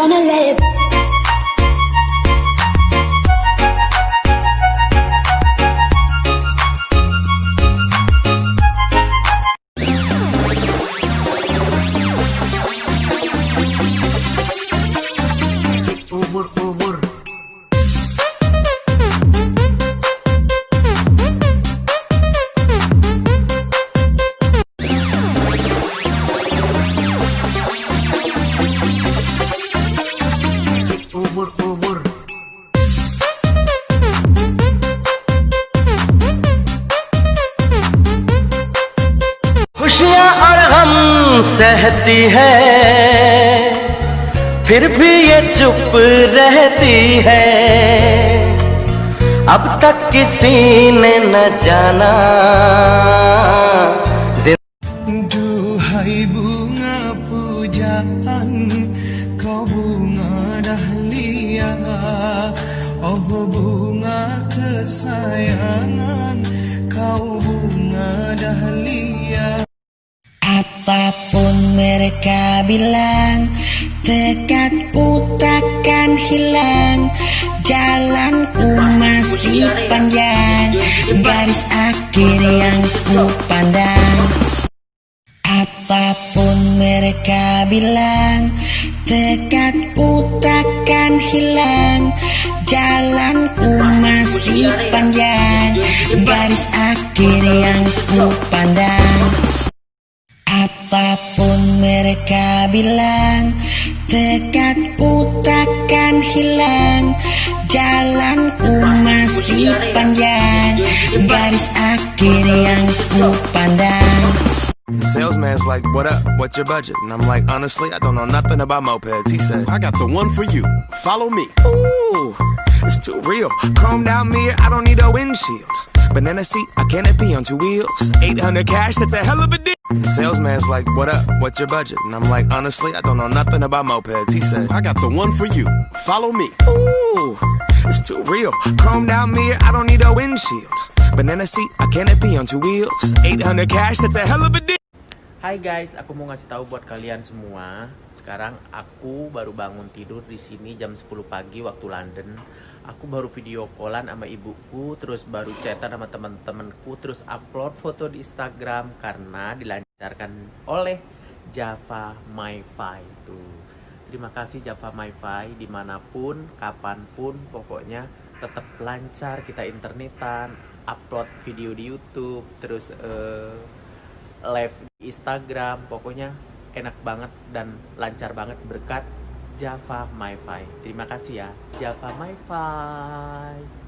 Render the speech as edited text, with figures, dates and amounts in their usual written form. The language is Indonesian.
gonna live. Ubur-ubur. Ubur-ubur. खुशियाँ और गम सहती है, फिर भी ये चुप रहती है। अब तक किसी ने न जाना। Duhai bunga pujaan, kau bunga dahlia, oh bunga kesayangan, kau bunga dahlia. Apapun mereka bilang, tekadku takkan hilang. Jalanku masih panjang, garis akhir yang ku pandang. Apapun mereka bilang, tekadku takkan hilang. Jalanku masih panjang, garis akhir yang ku pandang. Apapun mereka bilang, tekadku takkan hilang. Jalanku masih panjang, garis akhir yang ku pandang. Salesman's like, what up? What's your budget? And I'm like, honestly, I don't know nothing about mopeds. He said, I got the one for you. Follow me. Ooh, it's too real. Chromed out mirror, I don't need a windshield. Banana seat, a canopy on two wheels. 800 cash, that's a hell of a deal. Salesman's like, what up? What's your budget? And I'm like, honestly, I don't know nothing about mopeds. He said, I got the one for you. Follow me. Ooh, it's too real. Chromed out mirror, I don't need a windshield. Banana seat, a canopy on two wheels. 800 cash, that's a hell of a deal. Hai guys, aku mau ngasih tahu buat kalian semua. Sekarang aku baru bangun tidur di sini jam 10 pagi waktu London. Aku baru video callan sama ibuku, terus baru chatan sama teman-temanku, terus upload foto di Instagram karena dilancarkan oleh Java MiFi tuh. Terima kasih Java MiFi, dimanapun, kapanpun, pokoknya tetap lancar kita internetan, upload video di YouTube, terus live di Instagram, pokoknya enak banget dan lancar banget berkat Java MiFi. Terima kasih ya Java MiFi.